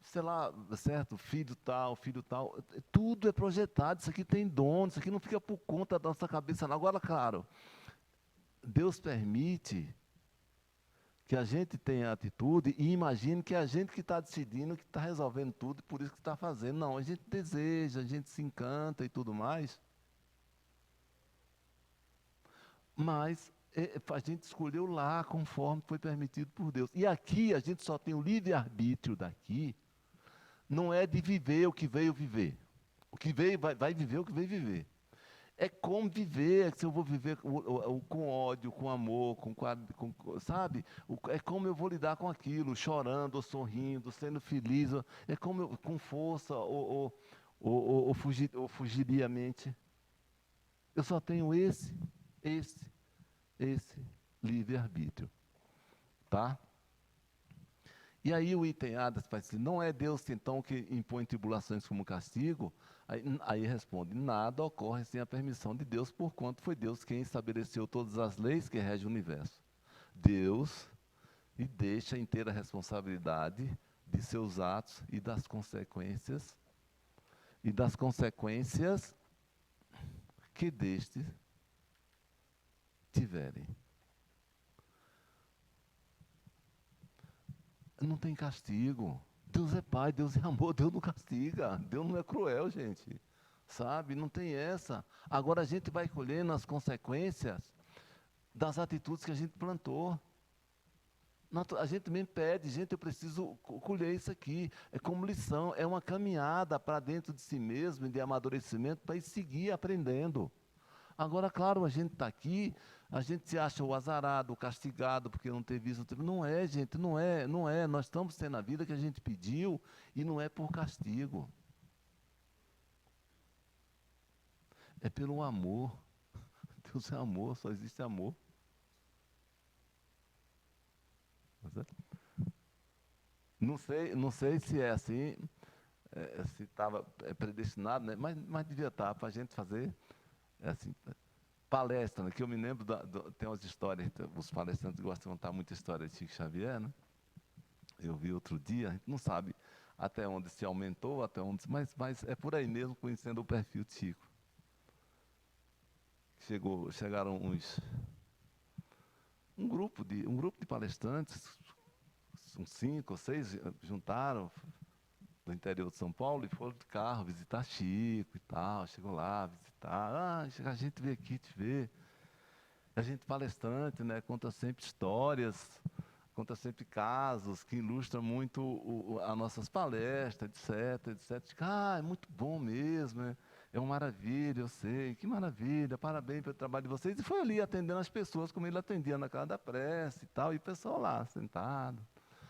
sei lá, certo? Filho tal, tudo é projetado, isso aqui tem dono, isso aqui não fica por conta da nossa cabeça, não. Agora, claro, Deus permite que a gente tenha atitude e imagine que é a gente que está decidindo, que está resolvendo tudo, e por isso que está fazendo. Não, a gente deseja, a gente se encanta e tudo mais, mas a gente escolheu lá conforme foi permitido por Deus. E aqui a gente só tem o livre-arbítrio daqui, não é de viver o que veio viver. O que veio, vai viver o que veio viver. É como viver, se eu vou viver com ódio, com amor, sabe? É como eu vou lidar com aquilo, chorando, ou sorrindo, sendo feliz, é como eu, com força, ou fugiria a mente. Eu só tenho esse, esse livre-arbítrio, tá? E aí o item A vai dizer, não é Deus então que impõe tribulações como castigo? Aí responde, nada ocorre sem a permissão de Deus, porquanto foi Deus quem estabeleceu todas as leis que regem o universo. Deus lhe deixa a inteira responsabilidade de seus atos e das consequências que destes tiverem. Não tem castigo. Deus é pai, Deus é amor, Deus não castiga. Deus não é cruel, gente. Sabe? Não tem essa. Agora a gente vai colhendo as consequências das atitudes que a gente plantou. A gente também pede, gente, eu preciso colher isso aqui. É como lição, é uma caminhada para dentro de si mesmo, de amadurecimento, para ir seguir aprendendo. Agora, claro, a gente está aqui, a gente se acha o azarado, o castigado, porque não teve isso, não teve. Não é, gente, não é. Nós estamos tendo a vida que a gente pediu e não é por castigo. É pelo amor. Deus é amor, só existe amor. Tá certo? Não sei se é assim, se estava predestinado, né? Mas devia estar para a gente fazer assim, palestra, né? Que eu me lembro, tem umas histórias, os palestrantes gostam de contar muita história de Chico Xavier, né? Eu vi outro dia, a gente não sabe até onde se aumentou, até onde, mas é por aí mesmo, conhecendo o perfil de Chico. Chegaram um grupo de palestrantes, uns 5 ou 6, juntaram do interior de São Paulo e foram de carro visitar Chico e tal. Chegou lá, visitar. A gente veio aqui te ver. A gente palestrante, né, conta sempre histórias, conta sempre casos que ilustram muito as nossas palestras, etc, etc. É muito bom mesmo, é uma maravilha, eu sei, que maravilha, parabéns pelo trabalho de vocês. E foi ali atendendo as pessoas, como ele atendia na casa da prece e tal, e o pessoal lá, sentado,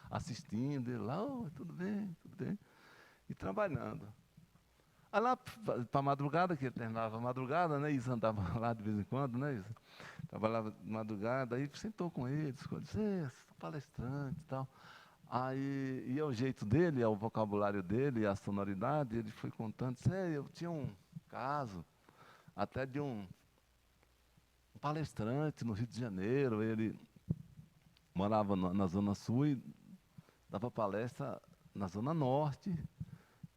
assistindo, ele lá, tudo bem, tudo bem, e trabalhando. Aí lá para a madrugada, que ele terminava a madrugada, né? Isa andava lá de vez em quando, né, Isa? Trabalhava de madrugada, aí sentou com eles, disse, sou palestrante e tal. Aí, e é o jeito dele, é o vocabulário dele, a sonoridade, ele foi contando, disse, eu tinha um caso, até de um palestrante no Rio de Janeiro, ele morava na Zona Sul e dava palestra na Zona Norte,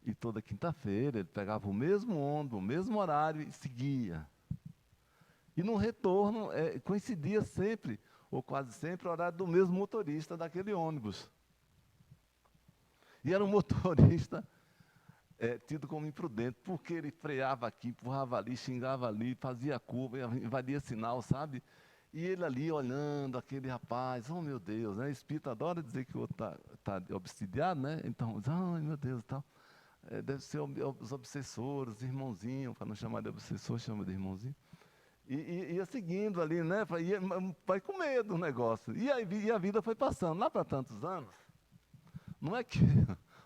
e toda quinta-feira ele pegava o mesmo ônibus, o mesmo horário e seguia. E no retorno, coincidia sempre, ou quase sempre, o horário do mesmo motorista daquele ônibus. E era um motorista tido como imprudente, porque ele freava aqui, empurrava ali, xingava ali, fazia curva, invadia sinal, sabe? E ele ali olhando aquele rapaz, oh meu Deus, né? Espírito adora dizer que o outro está obsidiado, né? Então, ai meu Deus e tal. Deve ser os obsessores, os irmãozinhos, para não chamar de obsessor, chama de irmãozinho. E ia seguindo ali, né? Vai com medo o negócio. E a vida foi passando. Lá para tantos anos, não é que,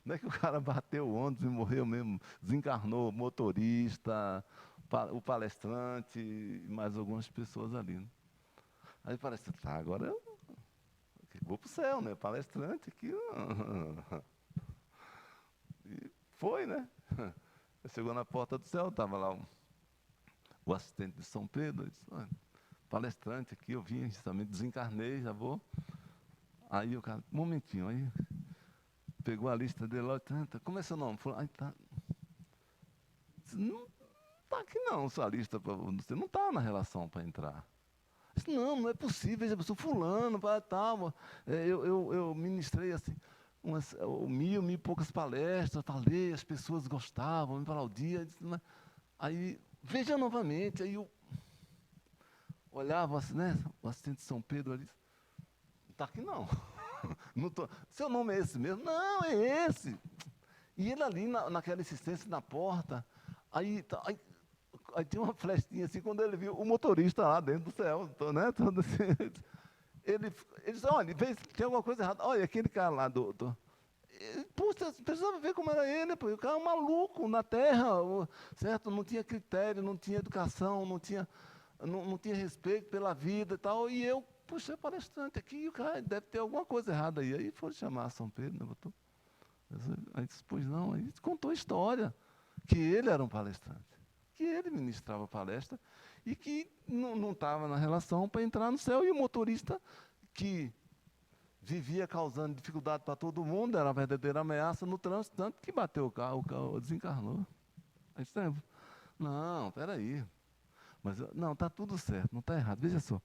não é que o cara bateu o ônibus e morreu mesmo, desencarnou o motorista, o palestrante e mais algumas pessoas ali. Né? Aí parece, tá, agora eu vou para o céu, né? Palestrante aqui. E foi, né? Chegou na porta do céu, estava lá o assistente de São Pedro, disse, palestrante aqui, eu vim justamente, desencarnei, já vou. Aí o cara, um momentinho, aí pegou a lista dele lá, como é seu nome? Falou, tá. Disse, não está aqui não, sua lista, você não está na relação para entrar. Disse, não é possível, eu sou fulano, para tal. Eu ministrei assim, umas 1.000 e poucas palestras, falei, as pessoas gostavam, me aplaudiam. Disse, aí, veja novamente, aí eu olhava assim, né, o assistente de São Pedro ali, não está aqui não. Não tô, seu nome é esse mesmo? Não, é esse. E ele ali naquela insistência na porta, aí tinha uma flechinha assim, quando ele viu o motorista lá dentro do céu, né, todo assim, ele disse, olha, tem alguma coisa errada, olha, aquele cara lá puxa, precisava ver como era ele, pô, o cara é um maluco na terra, certo? Não tinha critério, não tinha educação, não tinha respeito pela vida e tal, e eu puxei o palestrante aqui, e o cara deve ter alguma coisa errada aí. Aí foram chamar São Pedro, né, botou. Aí disse, pois não, aí contou a história, que ele era um palestrante, que ele ministrava palestra e que não estava na relação para entrar no céu, e o motorista que vivia causando dificuldade para todo mundo, era uma verdadeira ameaça no trânsito, tanto que bateu o carro desencarnou. Aí disse, não, peraí, mas não, está tudo certo, não está errado, veja só.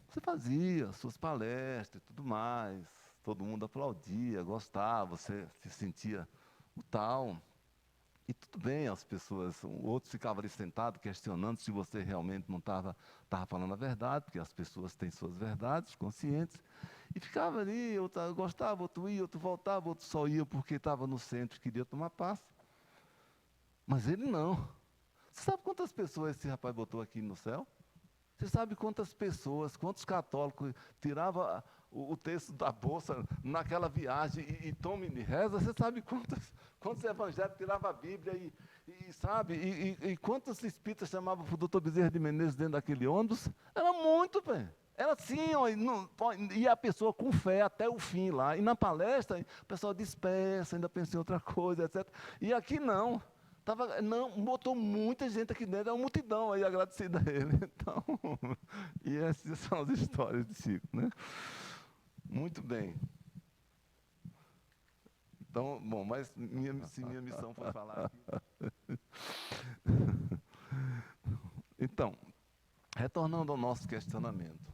Você fazia suas palestras e tudo mais, todo mundo aplaudia, gostava, você se sentia o tal. E tudo bem, as pessoas, outros ficavam ali sentados questionando se você realmente não estava falando a verdade, porque as pessoas têm suas verdades conscientes. E ficava ali, outro gostava, outro ia, outro voltava, outro só ia porque estava no centro e queria tomar passe. Mas ele não. Você sabe quantas pessoas esse rapaz botou aqui no céu? Você sabe quantas pessoas, quantos católicos tiravam o texto da bolsa naquela viagem e tome de reza? Você sabe quantos evangélicos tiravam a Bíblia sabe? E quantos espíritas chamavam o doutor Bezerra de Menezes dentro daquele ônibus? Era muito, pé. Era assim, ó, e a pessoa com fé até o fim lá. E na palestra, o pessoal dispersa, ainda pensa em outra coisa, etc. E aqui não. Não, botou muita gente aqui dentro, é uma multidão aí agradecida a ele. Então, e essas são as histórias de Chico, né? Muito bem. Então, bom, mas se minha missão foi falar aqui. Então, retornando ao nosso questionamento.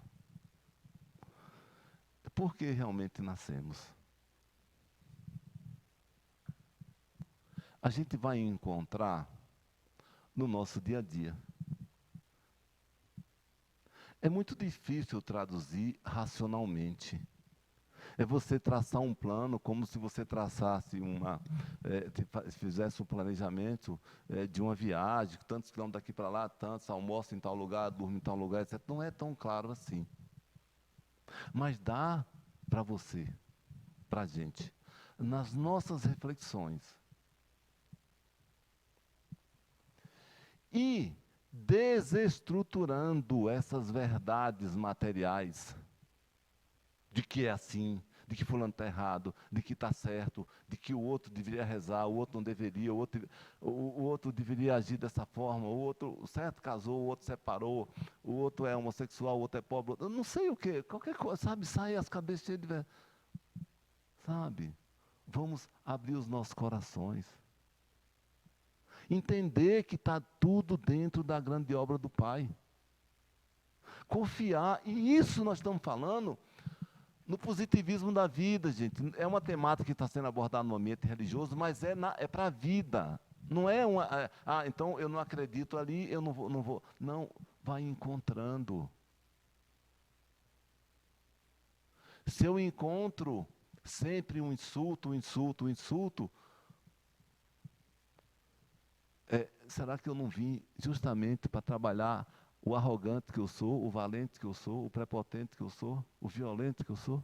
Por que realmente nascemos? A gente vai encontrar no nosso dia a dia. É muito difícil traduzir racionalmente. É você traçar um plano como se você traçasse fizesse um planejamento de uma viagem, tantos quilômetros daqui para lá, tantos, almoço em tal lugar, dorme em tal lugar, etc. Não é tão claro assim. Mas dá para você, para a gente, nas nossas reflexões, e desestruturando essas verdades materiais, de que é assim, de que fulano está errado, de que está certo, de que o outro deveria rezar, o outro não deveria, o outro deveria agir dessa forma, o outro, certo, casou, o outro separou, o outro é homossexual, o outro é pobre, eu não sei o quê, qualquer coisa, sabe, sai as cabeças cheias de verdade. Sabe, vamos abrir os nossos corações. Entender que está tudo dentro da grande obra do Pai. Confiar, e isso nós estamos falando no positivismo da vida, gente. É uma temática que está sendo abordada no ambiente religioso, mas é para a vida. Não é uma. Então eu não acredito ali, eu não vou. Não, vou. Não, vai encontrando. Se eu encontro sempre um insulto, será que eu não vim justamente para trabalhar o arrogante que eu sou, o valente que eu sou, o prepotente que eu sou, o violento que eu sou?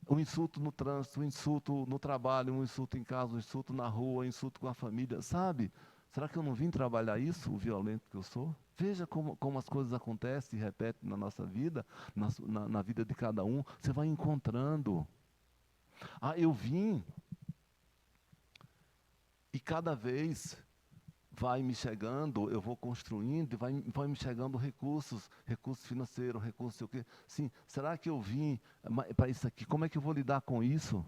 Um insulto no trânsito, um insulto no trabalho, um insulto em casa, um insulto na rua, um insulto com a família, sabe? Será que eu não vim trabalhar isso, o violento que eu sou? Veja como as coisas acontecem e repetem na nossa vida, na vida de cada um. Você vai encontrando. Eu vim, e cada vez vai me chegando, eu vou construindo, e vai me chegando recursos financeiros, recursos sei o quê. Sim, será que eu vim para isso aqui? Como é que eu vou lidar com isso?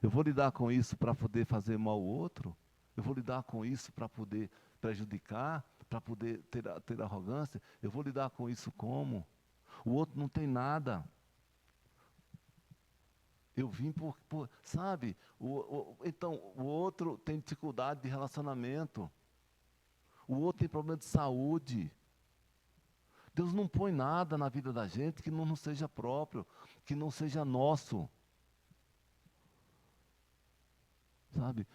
Eu vou lidar com isso para poder fazer mal ao outro? Eu vou lidar com isso para poder prejudicar, para poder ter arrogância? Eu vou lidar com isso como? O outro não tem nada. Eu vim sabe? Então, o outro tem dificuldade de relacionamento. O outro tem problema de saúde. Deus não põe nada na vida da gente que não seja próprio, que não seja nosso. Sabe?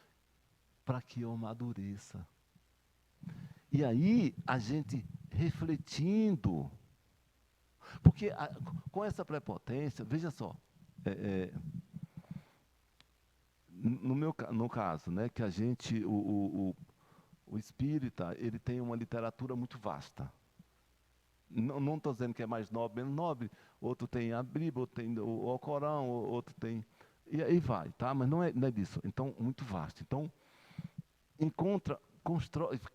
Para que eu amadureça. E aí, a gente refletindo. Porque com essa prepotência, veja só, no caso, né, que a gente, o espírita, ele tem uma literatura muito vasta. Não estou dizendo que é mais nobre, menos nobre. Outro tem a Bíblia, outro tem o Alcorão, outro tem... E aí vai, tá? Mas não é disso. Então, muito vasto. Então,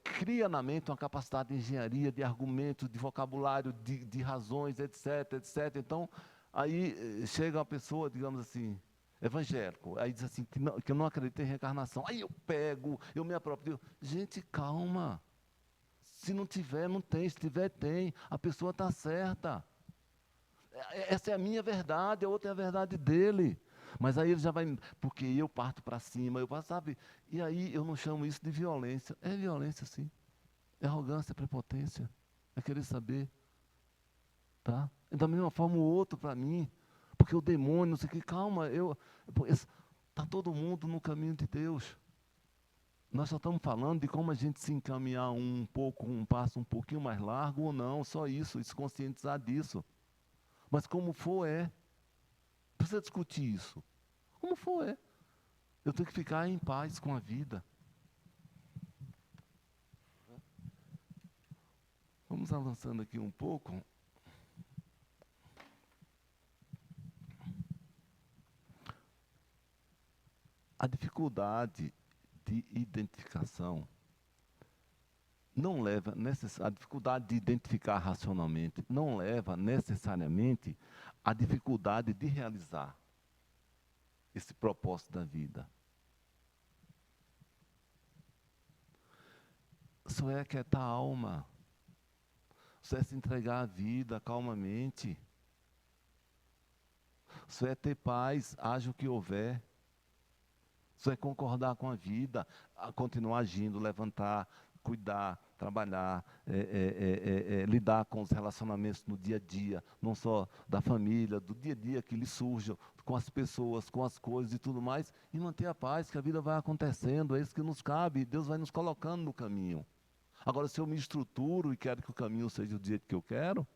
cria na mente uma capacidade de engenharia, de argumentos, de vocabulário, de razões, etc, etc. Então, aí chega uma pessoa, digamos assim, evangélico, aí diz assim, que eu não acredito em reencarnação. Aí eu pego, eu me aproprio. Gente, calma. Se não tiver, não tem. Se tiver, tem. A pessoa está certa. Essa é a minha verdade, a outra é a verdade dele. Mas aí ele já vai, porque eu parto para cima, sabe? E aí eu não chamo isso de violência. É violência, sim. É arrogância, é prepotência. É querer saber. Tá? E da mesma forma o outro para mim. Porque o demônio, não sei o que, calma, está todo mundo no caminho de Deus. Nós só estamos falando de como a gente se encaminhar um passo um pouquinho mais largo ou não, só isso, se conscientizar disso. Mas como for, precisa discutir isso. Como for, eu tenho que ficar em paz com a vida. Vamos avançando aqui um pouco. A dificuldade de identificação não leva a dificuldade de identificar racionalmente não leva necessariamente à dificuldade de realizar esse propósito da vida. Só é aquietar a alma, só é se entregar à vida calmamente, só é ter paz, haja o que houver, só é concordar com a vida, continuar agindo, levantar, cuidar, trabalhar, lidar com os relacionamentos no dia a dia, não só da família, do dia a dia que lhe surjam, com as pessoas, com as coisas e tudo mais, e manter a paz, que a vida vai acontecendo, é isso que nos cabe, Deus vai nos colocando no caminho. Agora, se eu me estruturo e quero que o caminho seja do jeito que eu quero,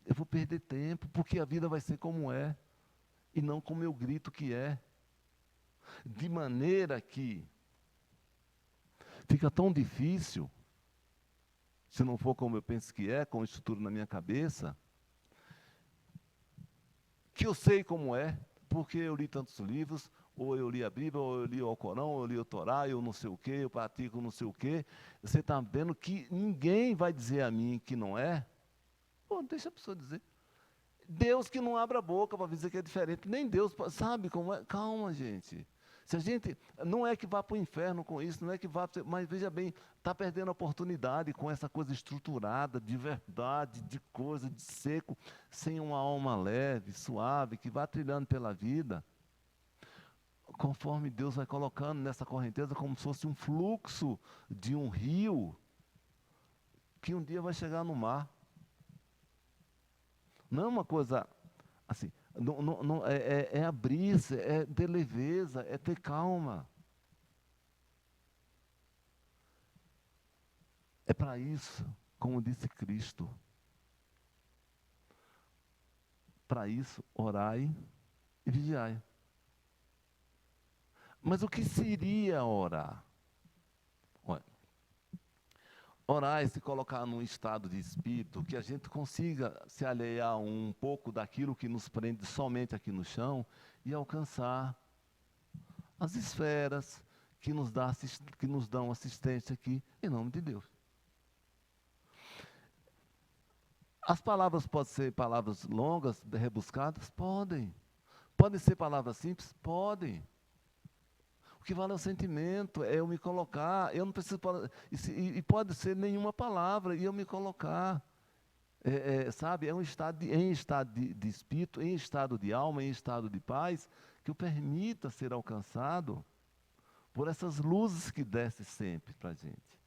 eu vou perder tempo, porque a vida vai ser como é, e não como eu grito que é. De maneira que fica tão difícil, se não for como eu penso que é, com estrutura na minha cabeça, que eu sei como é, porque eu li tantos livros, ou eu li a Bíblia, ou eu li o Alcorão, ou eu li o Torá, eu não sei o quê, eu pratico não sei o quê. Você está vendo que ninguém vai dizer a mim que não é? Pô, deixa a pessoa dizer. Deus que não abre a boca para dizer que é diferente, nem Deus sabe como é. Calma, gente. Se a gente, não é que vá para o inferno com isso, não é que vá, mas veja bem, está perdendo a oportunidade com essa coisa estruturada, de verdade, de coisa, de seco, sem uma alma leve, suave, que vá trilhando pela vida, conforme Deus vai colocando nessa correnteza, como se fosse um fluxo de um rio, que um dia vai chegar no mar. Não é uma coisa assim, é abrir-se, é ter leveza, é ter calma. É para isso, como disse Cristo. Para isso, orai e vigiai. Mas o que seria orar? Olha, orar é se colocar num estado de espírito que a gente consiga se alhear um pouco daquilo que nos prende somente aqui no chão e alcançar as esferas que nos dão assistência aqui, em nome de Deus. As palavras podem ser palavras longas, rebuscadas? Podem. Podem ser palavras simples? Podem. O que vale é o sentimento, é eu me colocar, eu não preciso, e pode ser nenhuma palavra, e eu me colocar. Sabe, é um estado em estado de espírito, em estado de alma, em estado de paz, que o permita ser alcançado por essas luzes que descem sempre para a gente,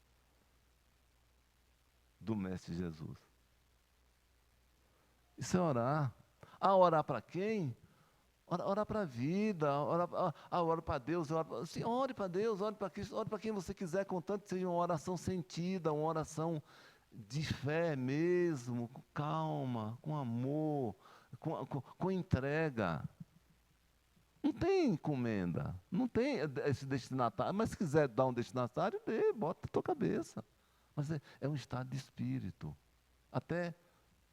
do Mestre Jesus. Isso é orar. Orar para quem? Orar para a vida, ora para Deus, sim, ore para Deus, ore para Cristo, ore para quem você quiser, contanto que seja uma oração sentida, uma oração de fé mesmo, com calma, com amor, com entrega. Não tem encomenda, não tem esse destinatário, mas se quiser dar um destinatário, dê, bota na tua cabeça. Mas é um estado de espírito, até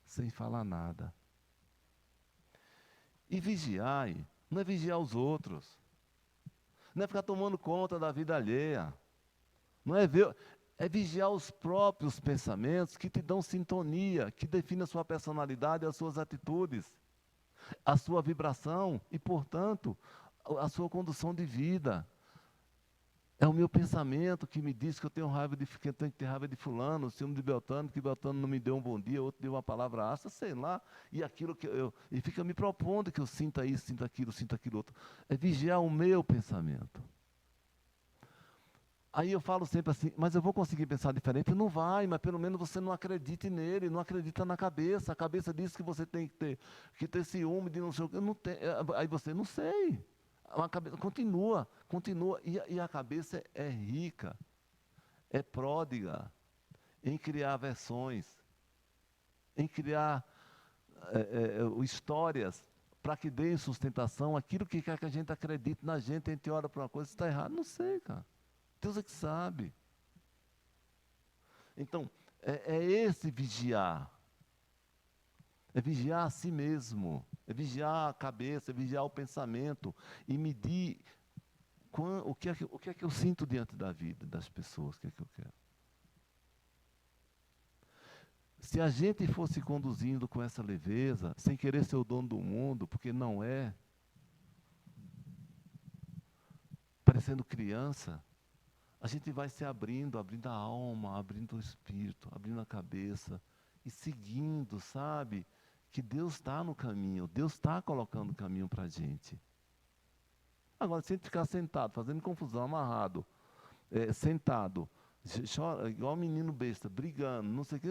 sem falar nada. E vigiai, não é vigiar os outros, não é ficar tomando conta da vida alheia, não é ver, é vigiar os próprios pensamentos que te dão sintonia, que definem a sua personalidade, as suas atitudes, a sua vibração e, portanto, a sua condução de vida. É o meu pensamento que me diz que eu tenho raiva que eu tenho que ter raiva de fulano, ciúme de Beltrano, que Beltrano não me deu um bom dia, outro deu uma palavra ácida, sei lá, e aquilo que e fica me propondo que eu sinta isso, sinta aquilo outro. É vigiar o meu pensamento. Aí eu falo sempre assim, mas eu vou conseguir pensar diferente? Não vai, mas pelo menos você não acredite nele, não acredita na cabeça. A cabeça diz que você tem que ter ciúme de não sei o que. Não tem, aí você, não sei. A cabeça continua, e a cabeça é rica, é pródiga em criar versões, em criar histórias para que deem sustentação aquilo que quer que a gente acredite na gente. A gente olha para uma coisa, está errado, não sei, cara. Deus é que sabe. Então, é esse vigiar. É vigiar a si mesmo. É vigiar a cabeça, é vigiar o pensamento. E medir o que é que eu sinto diante da vida das pessoas, o que é que eu quero. Se a gente fosse conduzindo com essa leveza, sem querer ser o dono do mundo, porque não é, parecendo criança, a gente vai se abrindo, abrindo a alma, abrindo o espírito, abrindo a cabeça e seguindo, sabe? Que Deus está no caminho, Deus está colocando o caminho para a gente. Agora, se a gente ficar sentado, fazendo confusão, amarrado, sentado, chora, igual um menino besta, brigando, não sei o quê,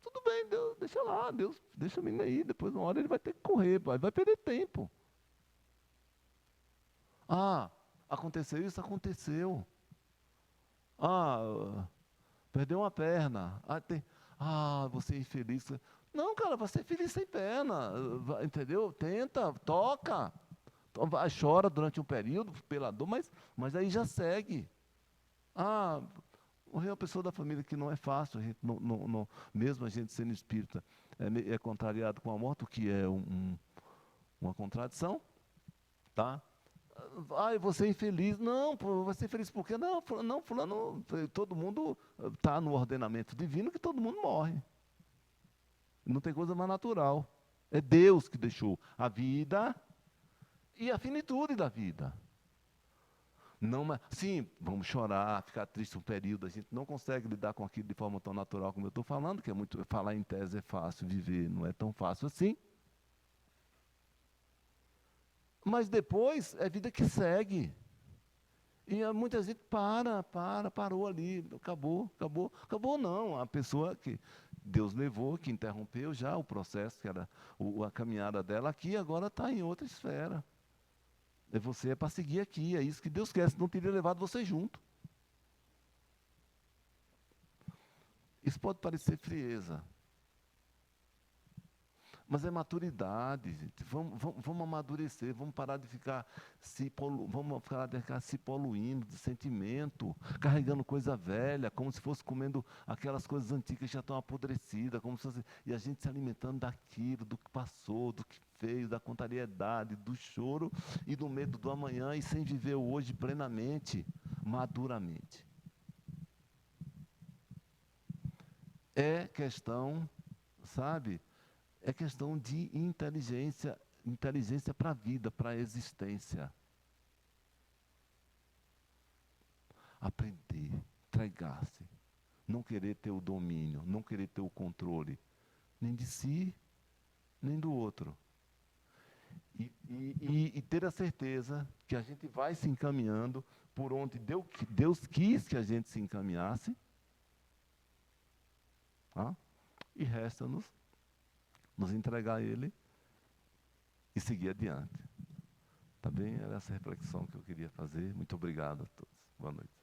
tudo bem, Deus, deixa lá, Deus, deixa o menino aí, depois uma hora ele vai ter que correr, vai perder tempo. Ah, aconteceu isso? Aconteceu. Ah, perdeu uma perna. Você é infeliz. Não, cara, você é feliz sem perna. Entendeu? Tenta, toca. Chora durante um período pela dor, mas aí já segue. Ah, morreu uma pessoa da família que não é fácil, a gente mesmo a gente sendo espírita, é contrariado com a morte, o que é uma contradição, tá? Ai, você é infeliz. Não, você é infeliz por quê? Não, fulano, todo mundo está no ordenamento divino que todo mundo morre. Não tem coisa mais natural. É Deus que deixou a vida e a finitude da vida. Não, sim, vamos chorar, ficar triste um período, a gente não consegue lidar com aquilo de forma tão natural como eu estou falando, que é muito, falar em tese é fácil, viver não é tão fácil assim. Mas depois é vida que segue. E muita gente parou ali, acabou não. A pessoa que Deus levou, que interrompeu já o processo, que era a caminhada dela aqui, agora está em outra esfera. E você é para seguir aqui, é isso que Deus quer, senão teria levado você junto. Isso pode parecer frieza, mas é maturidade, gente. Vamos amadurecer, vamos parar de ficar se poluindo de sentimento, carregando coisa velha, como se fosse comendo aquelas coisas antigas que já estão apodrecidas, e a gente se alimentando daquilo, do que passou, do que fez, da contrariedade, do choro e do medo do amanhã, e sem viver o hoje plenamente, maduramente. É questão, sabe? É questão de inteligência, inteligência para a vida, para a existência. Aprender, entregar-se, não querer ter o domínio, não querer ter o controle, nem de si, nem do outro. E ter a certeza que a gente vai se encaminhando por onde Deus quis que a gente se encaminhasse, tá? E resta-nos nos entregar a Ele e seguir adiante. Tá bem? Era essa reflexão que eu queria fazer. Muito obrigado a todos. Boa noite.